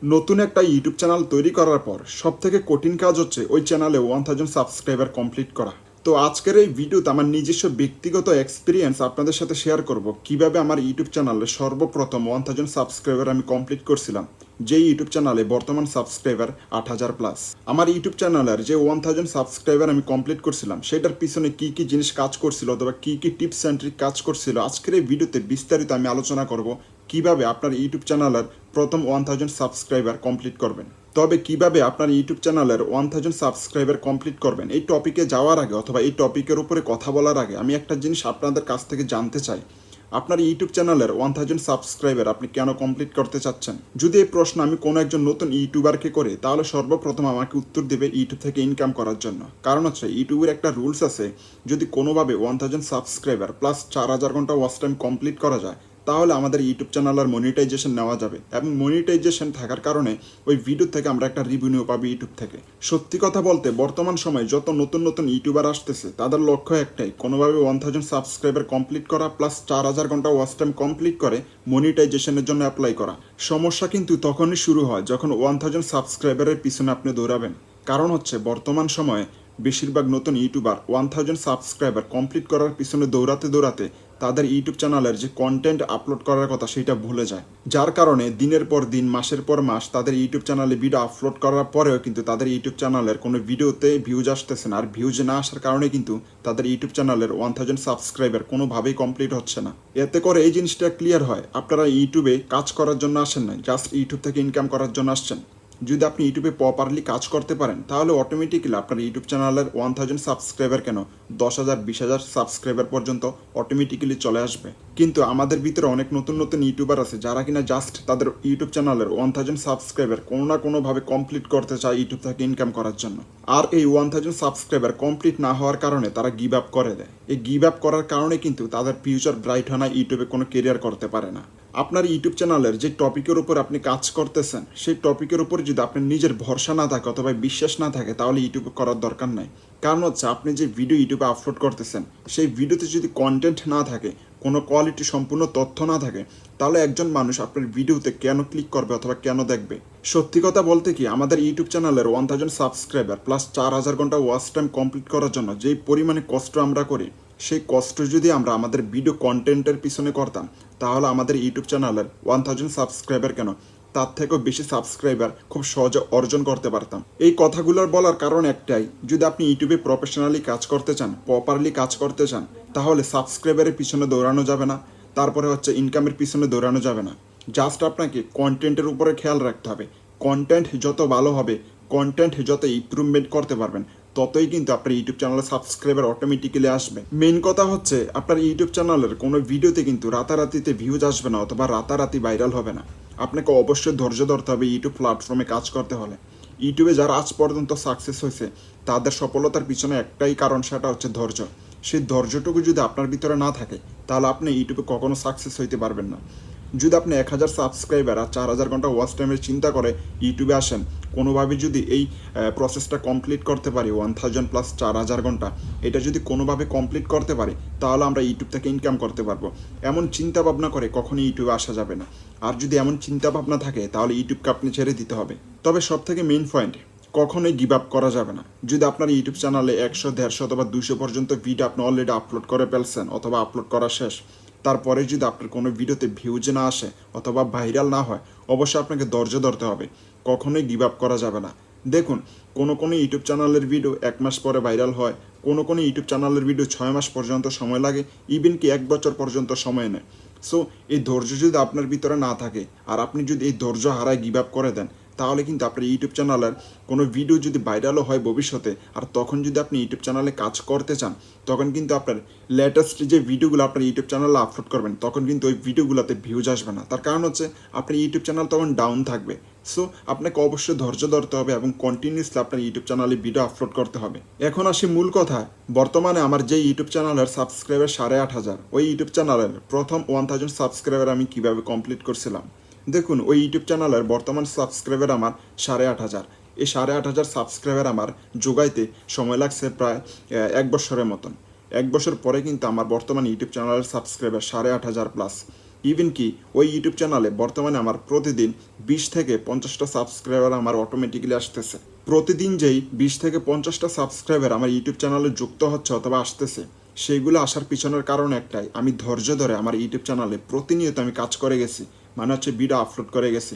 নতুন একটা YouTube channel তৈরি করার পর সবথেকে কঠিন কাজ হচ্ছে ওই চ্যানেলে 1000 সাবস্ক্রাইবার কমপ্লিট করা। তো আজকের এই ভিডিওতে আমার নিজস্ব ব্যক্তিগত এক্সপিরিয়েন্স আপনাদের সাথে শেয়ার করব কিভাবে আমার ইউটিউব চ্যানেলে সর্বপ্রথম 1000 সাবস্ক্রাইবার আমি কমপ্লিট করছিলাম, যে ইউটিউব চ্যানেলে বর্তমান সাবস্ক্রাইবার 8000 প্লাস। আমার ইউটিউব চ্যানেলের যে 1000 সাবস্ক্রাইবার আমি কমপ্লিট করছিলাম সেটার পিছনে কি কি জিনিস কাজ করছিল অথবা কি কি টিপস অ্যান্ড ট্রিক কাজ করছিল, আজকের এই ভিডিওতে বিস্তারিত আমি আলোচনা করব কিভাবে আপনার ইউটিউব চ্যানেলের প্রথম 1000 সাবস্ক্রাইবার কমপ্লিট করবেন। তবে কিভাবে আপনার ইউটিউব চ্যানেলের 1000 সাবস্ক্রাইবার কমপ্লিট করবেন, এই টপিকে যাওয়ার আগে অথবা এই টপিকের উপরে কথা বলার আগে আমি একটা জিনিস আপনাদের কাছ থেকে জানতে চাই। আপনার ইউটিউব চ্যানেলের 1000 সাবস্ক্রাইবার আপনি কেন কমপ্লিট করতে চাচ্ছেন? যদি এই প্রশ্ন আমি কোনো একজন নতুন ইউটিউবারকে করি, তাহলে সর্বপ্রথম আমাকে উত্তর দেবে ইউটিউব থেকে ইনকাম করার জন্য। কারণ হচ্ছে ইউটিউবের একটা রুলস আছে, যদি কোনোভাবে 1000 সাবস্ক্রাইবার প্লাস 4000 ঘন্টা ওয়াচ টাইম কমপ্লিট করা যায়, তাহলে আমাদের ইউটিউব চ্যানেলের মনিটাইজেশন নেওয়া যাবে, এবং মনিটাইজেশন থাকার কারণে ওই ভিডিও থেকে আমরা একটা রিভিনিউ পাবো ইউটিউব থেকে। সত্যি কথা বলতে বর্তমান সময়ে যত নতুন নতুন ইউটিউবার আসতেছে তাদের লক্ষ্য একটাই, কোনোভাবে 1000 সাবস্ক্রাইবার কমপ্লিট করা প্লাস 4000 ঘন্টা ওয়াচ টাইম কমপ্লিট করে মনিটাইজেশনের জন্য অ্যাপ্লাই করা। সমস্যা কিন্তু তখনই শুরু হয় যখন 1000 সাবস্ক্রাইবারের পিছনে আপনি দৌড়াবেন। কারণ হচ্ছে বর্তমান সময়ে বেশিরভাগ নতুন ইউটিউবার 1000 সাবস্ক্রাইবার কমপ্লিট করার পিছনে দৌড়াতে দৌড়াতে তাদের ইউটিউব চ্যানেলের যে কন্টেন্ট আপলোড করার কথা সেটা ভুলে যায়, যার কারণে দিনের পর দিন মাসের পর মাস তাদের ইউটিউব চ্যানেলে ভিডিও আপলোড করার পরেও কিন্তু তাদের ইউটিউব চ্যানেলের কোনো ভিডিওতে ভিউজ আসতেছে না, আর ভিউজ না আসার কারণে কিন্তু তাদের ইউটিউব চ্যানেলের 1000 সাবস্ক্রাইবার কোনোভাবেই কমপ্লিট হচ্ছে না। এতে করে এই জিনিসটা ক্লিয়ার হয়, আপনারা ইউটিউবে কাজ করার জন্য আসেন না, জাস্ট ইউটিউব থেকে ইনকাম করার জন্য আসছেন। যদি আপনি ইউটিউবে প্রপারলি কাজ করতে পারেন, তাহলে অটোমেটিক্যালি আপনার ইউটিউব চ্যানেলের 1000 সাবস্ক্রাইবার কেন 10,000 20,000 সাবস্ক্রাইবার পর্যন্ত অটোমেটিক্যালি চলে আসবে। কিন্তু আমাদের ভিতরে অনেক নতুন নতুন ইউটিউবার আছে যারা কিনা জাস্ট তাদের ইউটিউব চ্যানেলের 1000 সাবস্ক্রাইবার কোনো না কোনোভাবে কমপ্লিট করতে চায় ইউটিউব থেকে ইনকাম করার জন্য। আর এই 1000 সাবস্ক্রাইবার কমপ্লিট না হওয়ার কারণে তারা গিভ আপ করে দেয়। এই গিভ আপ করার কারণে কিন্তু তাদের ফিউচার ব্রাইট হয় না, ইউটিউবে কোনো কেরিয়ার করতে পারে না। আপনার ইউটিউব চ্যানেলের যে টপিকের উপর আপনি কাজ করতেছেন সেই টপিকের উপর যদি আপনার নিজের ভরসা না থাকে অথবা বিশ্বাস না থাকে, তাহলে ইউটিউবে করার দরকার নাই। কারণ হচ্ছে আপনি যে ভিডিও ইউটিউবে আপলোড করতেছেন সেই ভিডিওতে যদি কন্টেন্ট না থাকে, কোনো কোয়ালিটি সম্পূর্ণ তথ্য না থাকে, তাহলে একজন মানুষ আপনার ভিডিওতে কেন ক্লিক করবে অথবা কেন দেখবে? সত্যি কথা বলতে কি, আমাদের ইউটিউব চ্যানেলের 1000 সাবস্ক্রাইবার প্লাস 4000 ঘন্টা ওয়াচ টাইম কমপ্লিট করার জন্য যেই পরিমাণে কষ্ট আমরা করি, সেই কষ্ট যদি আমরা আমাদের ভিডিও কন্টেন্টের পিছনে করতাম, তাহলে আমাদের ইউটিউব চ্যানেলের 1000 সাবস্ক্রাইবার কেন তার থেকেও বেশি সাবস্ক্রাইবার খুব সহজে অর্জন করতে পারতাম। এই কথাগুলোর বলার কারণ একটাই, যদি আপনি ইউটিউবে প্রফেশনালি কাজ করতে চান, প্রপারলি কাজ করতে চান, তাহলে সাবস্ক্রাইবারের পিছনে দৌড়ানো যাবে না, তারপরে হচ্ছে ইনকামের পিছনে দৌড়ানো যাবে না। জাস্ট আপনাকে কন্টেন্টের উপরে খেয়াল রাখতে হবে। কন্টেন্ট যত ভালো হবে, কন্টেন্ট যত ইমপ্রুভমেন্ট করতে পারবেন, ততই কিন্তু আপনার ইউটিউব চ্যানেলে সাবস্ক্রাইবার অটোমেটিক্যালি আসবে। মেইন কথা হচ্ছে আপনার ইউটিউব চ্যানেলের কোনো ভিডিওতে কিন্তু রাতারাতিতে ভিউজ আসবে না অথবা রাতারাতি ভাইরাল হবে না। আপনাকে অবশ্যই ধৈর্য ধরতে হবে ইউটিউব প্ল্যাটফর্মে কাজ করতে হলে। ইউটিউবে যারা আজ পর্যন্ত সাকসেস হয়েছে তাদের সফলতার পিছনে একটাই কারণ, সেটা হচ্ছে ধৈর্য। সেই ধৈর্যটুকু যদি আপনার ভিতরে না থাকে, তাহলে আপনি ইউটিউবে কখনো সাকসেস হইতে পারবেন না। যদি আপনি 1000 সাবস্ক্রাইবার আর 4000 ঘন্টা ওয়াচ টাইমের চিন্তা করে ইউটিউবে আসেন, কোনোভাবে যদি এই প্রসেসটা কমপ্লিট করতে পারি 1000 প্লাস 4000 ঘন্টা, এটা যদি কোনোভাবে কমপ্লিট করতে পারি, তাহলে আমরা ইউটিউব থেকে ইনকাম করতে পারবো। এমন চিন্তা ভাবনা করে কখনোই ইউটিউবে আসা যাবে না। আর যদি এমন চিন্তা ভাবনা থাকে, তাহলে ইউটিউবকে আপনি ছেড়ে দিতে হবে। তবে সব থেকে মেইন পয়েন্ট, কখনোই গিভ আপ করা যাবে না। যদি আপনার ইউটিউব চ্যানেলে 100 150 অথবা 200 পর্যন্ত ভিডিও আপনি অলরেডি আপলোড করে ফেলছেন অথবা আপলোড করা শেষ, তারপরে যদি আপনার কোনো ভিডিওতে ভিউজ না আসে অথবা ভাইরাল না হয়, অবশ্যই আপনাকে ধৈর্য ধরতে হবে। কখনোই গিভ আপ করা যাবে না। দেখুন, কোনো ইউটিউব চ্যানেলের ভিডিও 1 মাস পরে ভাইরাল হয়, কোনো ইউটিউব চ্যানেলের ভিডিও 6 মাস পর্যন্ত সময় লাগে, ইভেন কি 1 বছর পর্যন্ত সময় নেয়। সো এই ধৈর্য যদি আপনার ভিতরে না থাকে আর আপনি যদি এই ধৈর্য হারায় গিভ আপ করে দেন, তাহলে কিন্তু আপনার ইউটিউব চ্যানেলের কোনো ভিডিও যদি ভাইরালও হয় ভবিষ্যতে, আর তখন যদি আপনি ইউটিউব চ্যানেলে কাজ করতে চান, তখন কিন্তু আপনার লেটেস্ট যে ভিডিওগুলো আপনার ইউটিউব চ্যানেলে আপলোড করবেন, তখন কিন্তু ওই ভিডিওগুলোতে ভিউজ আসবে না। তার কারণ হচ্ছে আপনার ইউটিউব চ্যানেল তখন ডাউন থাকবে। সো আপনাকে অবশ্যই ধৈর্য ধরতে হবে এবং কন্টিনিউসলি আপনার ইউটিউব চ্যানেলে ভিডিও আপলোড করতে হবে। এখন আসি মূল কথা। বর্তমানে আমার যে ইউটিউব চ্যানেলের সাবস্ক্রাইবার 8500, ওই ইউটিউব চ্যানেলের প্রথম 1000 সাবস্ক্রাইবার আমি কীভাবে কমপ্লিট করছিলাম। দেখুন, ওই ইউটিউব চ্যানেলের বর্তমান সাবস্ক্রাইবার আমার 8500। এই 8500 সাবস্ক্রাইবার আমার যোগাইতে সময় লাগছে প্রায় 1 বছরের মতন। 1 বছর পরে কিন্তু আমার বর্তমান ইউটিউব চ্যানেলের সাবস্ক্রাইবার 8500 প্লাস। ইভেন কি ওই ইউটিউব চ্যানেলে বর্তমানে আমার প্রতিদিন 20 থেকে 50টা সাবস্ক্রাইবার আমার অটোমেটিক্যালি আসতেছে। প্রতিদিন যেই 20 থেকে 50টা সাবস্ক্রাইবার আমার ইউটিউব চ্যানেলে যুক্ত হচ্ছে অথবা আসতেছে, সেইগুলো আসার পিছনের কারণ একটাই, আমি ধৈর্য ধরে আমার ইউটিউব চ্যানেলে প্রতিনিয়ত আমি কাজ করে গেছি, মানে হচ্ছে ভিডিও আপলোড করে গেছি।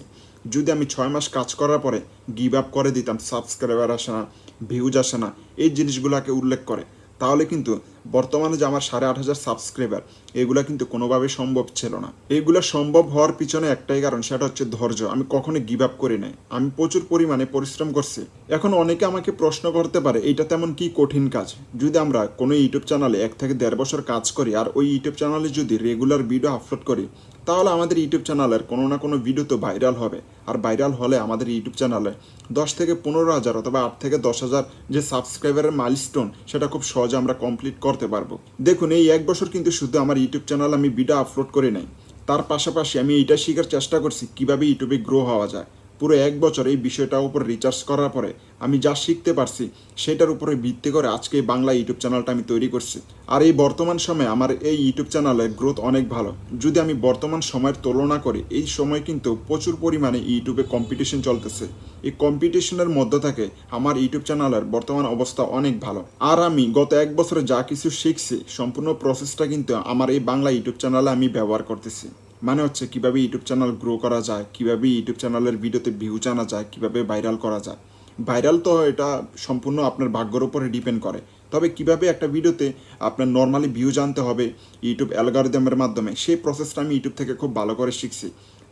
যদি আমি 6 মাস কাজ করার পরে গিভ আপ করে দিতাম, সাবস্ক্রাইবার আসে না, ভিউজ আসে না, এই জিনিসগুলোকে উল্লেখ করে, তাহলে কিন্তু বর্তমানে যে আমার 8,500 সাবস্ক্রাইবার, এগুলো কিন্তু কোনোভাবে সম্ভব ছিল না। এগুলো সম্ভব হওয়ার পিছনে একটাই কারণ, সেটা হচ্ছে ধৈর্য। আমি কখনো গিভ আপ করি নাই, আমি প্রচুর পরিমাণে পরিশ্রম করছি। এখন অনেকে আমাকে প্রশ্ন করতে পারে, এইটা তেমন কি কঠিন কাজ? যদি আমরা কোনো ইউটিউব চ্যানেলে 1 থেকে 1.5 বছর কাজ করি আর ওই ইউটিউব চ্যানেলে যদি রেগুলার ভিডিও আপলোড করি, তাহলে আমাদের ইউটিউব চ্যানেলের কোনো না কোনো ভিডিও তো ভাইরাল হবে। আর ভাইরাল হলে আমাদের ইউটিউব চ্যানেলে 10 থেকে 15,000 অথবা 8 থেকে 10,000 যে সাবস্ক্রাইবারের মাইলস্টোন, সেটা খুব সহজে আমরা কমপ্লিট করতে পারবো। দেখুন, এই 1 বছর কিন্তু শুধু আমার ইউটিউব চ্যানেলে আমি ভিডিও আপলোড করি নাই, তার পাশাপাশি আমি এইটা শেখার চেষ্টা করছি কীভাবে ইউটিউবে গ্রো হওয়া যায়। পুরো 1 বছর এই বিষয়টার উপর রিসার্চ করার পরে আমি যা শিখতে পারছি, সেটার উপরে ভিত্তি করে আজকে এই বাংলা ইউটিউব চ্যানেলটা আমি তৈরি করছি। আর এই বর্তমান সময়ে আমার এই ইউটিউব চ্যানেলের গ্রোথ অনেক ভালো। যদি আমি বর্তমান সময়ের তুলনা করি, এই সময় কিন্তু প্রচুর পরিমাণে ইউটিউবে কম্পিটিশন চলতেছে। এই কম্পিটিশনের মধ্য থেকে আমার ইউটিউব চ্যানেলের বর্তমান অবস্থা অনেক ভালো। আর আমি গত 1 বছরে যা কিছু শিখছি, সম্পূর্ণ প্রসেসটা কিন্তু আমার এই বাংলা ইউটিউব চ্যানেলে আমি ব্যবহার করতেছি। মানে হচ্ছে কীভাবে ইউটিউব চ্যানেল গ্রো করা যায়, কীভাবে ইউটিউব চ্যানেলের ভিডিওতে ভিউজ আনা যায়, কীভাবে ভাইরাল করা যায়। ভাইরাল তো এটা সম্পূর্ণ আপনার ভাগ্যের উপরে ডিপেন্ড করে, তবে কীভাবে একটা ভিডিওতে আপনার নর্মালি ভিউজ আনতে হবে ইউটিউব অ্যালগরিদমের মাধ্যমে, সেই প্রসেসটা আমি ইউটিউব থেকে খুব ভালো করে শিখছি।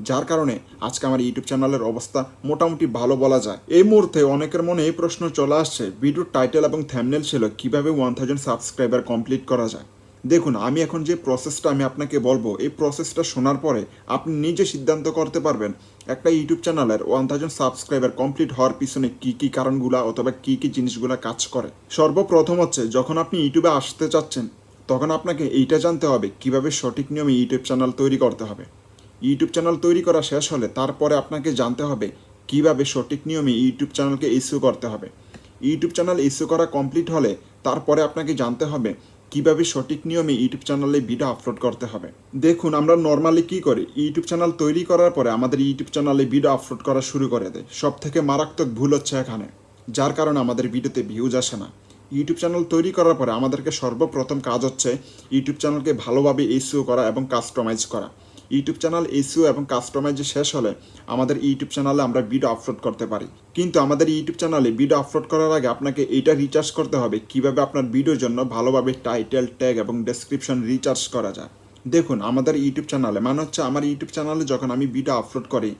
যার কারণে আজকে আমার ইউটিউব চ্যানেলের অবস্থা মোটামুটি ভালো বলা যায়। এই মুহূর্তে অনেকের মনে এই প্রশ্ন চলে আসছে, ভিডিওর টাইটেল এবং থাম্বনেল ছিল কীভাবে 1000 সাবস্ক্রাইবার কমপ্লিট করা যায়। দেখুন, আমি এখন যে প্রসেসটা আমি আপনাকে বলবো, এই প্রসেসটা শোনার পরে আপনি নিজে সিদ্ধান্ত করতে পারবেন একটা ইউটিউব চ্যানেলের 1000 সাবস্ক্রাইবার কমপ্লিট হওয়ার পিছনে কী কী কারণগুলো অথবা কী কী জিনিসগুলো কাজ করে। সর্বপ্রথম হচ্ছে, যখন আপনি ইউটিউবে আসতে চাচ্ছেন, তখন আপনাকে এইটা জানতে হবে কীভাবে সঠিক নিয়মে ইউটিউব চ্যানেল তৈরি করতে হবে। ইউটিউব চ্যানেল তৈরি করা শেষ হলে তারপরে আপনাকে জানতে হবে কীভাবে সঠিক নিয়মে ইউটিউব চ্যানেলকে ইস্যু করতে হবে। ইউটিউব চ্যানেল ইস্যু করা কমপ্লিট হলে তারপরে আপনাকে জানতে হবে কীভাবে সঠিক নিয়মে ইউটিউব চ্যানেলে ভিডিও আপলোড করতে হবে। দেখুন, আমরা নর্মালি কী করি, ইউটিউব চ্যানেল তৈরি করার পরে আমাদের ইউটিউব চ্যানেলে ভিডিও আপলোড করা শুরু করে দেয়। সব থেকে মারাত্মক ভুল হচ্ছে এখানে, যার কারণে আমাদের ভিডিওতে ভিউজ আসে না। ইউটিউব চ্যানেল তৈরি করার পরে আমাদেরকে সর্বপ্রথম কাজ হচ্ছে ইউটিউব চ্যানেলকে ভালোভাবে ইস্যু করা এবং কাস্টমাইজ করা। ইউটিউব চ্যানেল ইস্যু এবং কাস্টমাইজ শেষ হলে আমাদের ইউটিউব চ্যানেলে আমরা ভিডিও আপলোড করতে পারি। কিন্তু আমাদের ইউটিউব চ্যানেলে ভিডিও আপলোড করার আগে আপনাকে এইটা রিচার্জ করতে হবে কীভাবে আপনার ভিডিওর জন্য ভালোভাবে টাইটেল, ট্যাগ এবং ডেসক্রিপশন রিচার্জ করা যায়। দেখুন, আমাদের ইউটিউব চ্যানেলে, মানে হচ্ছে আমার ইউটিউব চ্যানেলে যখন আমি ভিডিও আপলোড করি,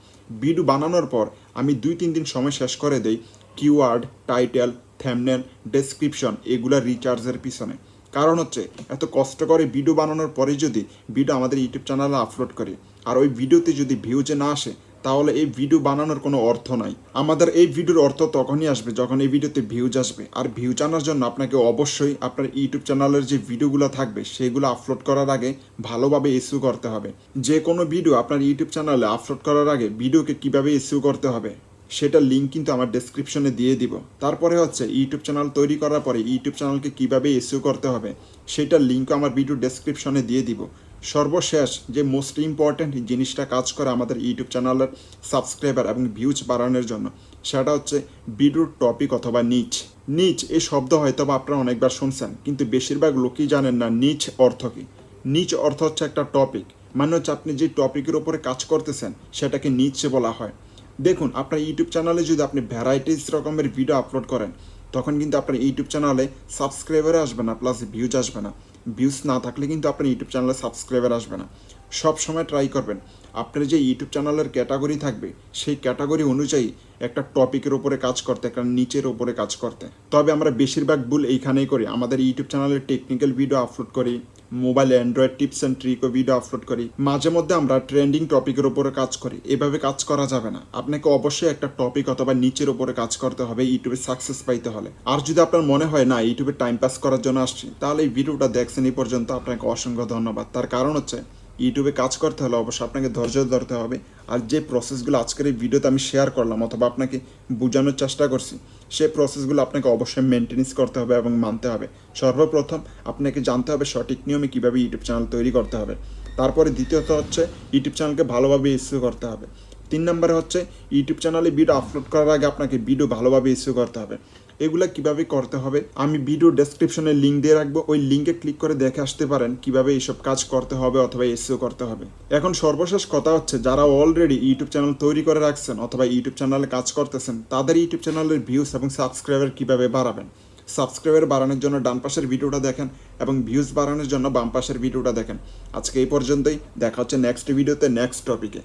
ভিডিও বানানোর পর আমি 2-3 দিন সময় শেষ করে দেই কিওয়ার্ড, টাইটেল, থাম্বনেল, ডেসক্রিপশন এগুলা রিচার্জের পিছনে। কারণ হচ্ছে, এত কষ্ট করে ভিডিও বানানোর পরে যদি ভিডিও আমাদের ইউটিউব চ্যানেলে আপলোড করি আর ওই ভিডিওতে যদি ভিউজে না আসে, তাহলে এই ভিডিও বানানোর কোনো অর্থ নাই। আমাদের এই ভিডিওর অর্থ তখনই আসবে যখন এই ভিডিওতে ভিউজ আসবে। আর ভিউজ আনার জন্য আপনাকে অবশ্যই আপনার ইউটিউব চ্যানেলের যে ভিডিওগুলো থাকবে সেগুলো আপলোড করার আগে ভালোভাবে ইস্যু করতে হবে। যে কোনো ভিডিও আপনার ইউটিউব চ্যানেলে আপলোড করার আগে ভিডিওকে কীভাবে ইস্যু করতে হবে সেটার লিঙ্ক কিন্তু আমার ডেসক্রিপশনে দিয়ে দিব। তারপরে হচ্ছে ইউটিউব চ্যানেল তৈরি করার পরে ইউটিউব চ্যানেলকে কীভাবে ইস্যু করতে হবে সেটার লিঙ্কও আমার ভিডিও ডেসক্রিপশনে দিয়ে দিব। সর্বশেষ যে মোস্ট ইম্পর্ট্যান্ট জিনিসটা কাজ করে আমাদের ইউটিউব চ্যানেলের সাবস্ক্রাইবার এবং ভিউজ বাড়ানোর জন্য, সেটা হচ্ছে ভিডিওর টপিক অথবা নিচ। নিচ এই শব্দ হয়তো বা আপনারা অনেকবার শুনছেন, কিন্তু বেশিরভাগ লোকই জানেন না নিচ অর্থ কী। নিচ অর্থ হচ্ছে একটা টপিক, মানে হচ্ছে আপনি যে টপিকের ওপরে কাজ করতেছেন সেটাকে নিচে বলা হয়। দেখুন, আপনার ইউটিউব চ্যানেলে যদি আপনি ভ্যারাইটিস রকমের ভিডিও আপলোড করেন, তখন কিন্তু আপনার ইউটিউব চ্যানেলে সাবস্ক্রাইবার আসবে না, প্লাস ভিউজ আসবে না। ভিউজ না থাকলে কিন্তু আপনার ইউটিউব চ্যানেলে সাবস্ক্রাইবার আসবে না। সব সময় ট্রাই করবেন আপনার যে ইউটিউব চ্যানেলের ক্যাটাগরি থাকবে সেই ক্যাটাগরি অনুযায়ী একটা টপিকের ওপরে কাজ করতে, একটা নিচের ওপরে কাজ করতে। তবে আমরা বেশিরভাগ ভুল এইখানেই করি, আমাদের ইউটিউব চ্যানেলে টেকনিক্যাল ভিডিও আপলোড করি, মোবাইলে অ্যান্ড্রয়েড টিপস অ্যান্ড ট্রিকও ভিডিও আপলোড করি, মাঝে মধ্যে আমরা ট্রেন্ডিং টপিকের ওপরে কাজ করি। এভাবে কাজ করা যাবে না, আপনাকে অবশ্যই একটা টপিক অথবা নিচের ওপরে কাজ করতে হবে ইউটিউবে সাকসেস পাইতে হলে। আর যদি আপনার মনে হয় না ইউটিউবে টাইম পাস করার জন্য আসছি, তাহলে এই ভিডিওটা দেখছেন এই পর্যন্ত, আপনাকে অসংখ্য ধন্যবাদ। তার কারণ হচ্ছে ইউটিউবে কাজ করতে হলে অবশ্যই আপনাকে ধৈর্য ধরতে হবে। আর যে প্রসেসগুলো আজকের এই ভিডিওতে আমি শেয়ার করলাম অথবা আপনাকে বোঝানোর চেষ্টা করছি, সেই প্রসেসগুলো আপনাকে অবশ্যই মেনটেনেন্স করতে হবে এবং মানতে হবে। সর্বপ্রথম আপনাকে জানতে হবে সঠিক নিয়মে কীভাবে ইউটিউব চ্যানেল তৈরি করতে হবে। তারপরে দ্বিতীয়ত হচ্ছে ইউটিউব চ্যানেলকে ভালোভাবে এসইও করতে হবে। 3 নম্বরে হচ্ছে ইউটিউব চ্যানেলে ভিডিও আপলোড করার আগে আপনাকে ভিডিও ভালোভাবে এসইও করতে হবে। এগুলো কিভাবে করতে হবে আমি ভিডিও ডেসক্রিপশনে লিঙ্ক দিয়ে রাখবো, ওই লিঙ্কে ক্লিক করে দেখে আসতে পারেন কিভাবে এইসব কাজ করতে হবে অথবা এসইও করতে হবে। এখন সর্বশেষ কথা হচ্ছে, যারা অলরেডি ইউটিউব চ্যানেল তৈরি করে রাখছেন অথবা ইউটিউব চ্যানেলে কাজ করতেছেন, তাদের ইউটিউব চ্যানেলের ভিউজ এবং সাবস্ক্রাইবার কিভাবে বাড়াবেন। সাবস্ক্রাইবার বাড়ানোর জন্য ডান পাশের ভিডিওটা দেখেন এবং ভিউজ বাড়ানোর জন্য বাম পাশের ভিডিওটা দেখেন। আজকে এই পর্যন্তই, দেখা হচ্ছে নেক্সট ভিডিওতে নেক্সট টপিকে।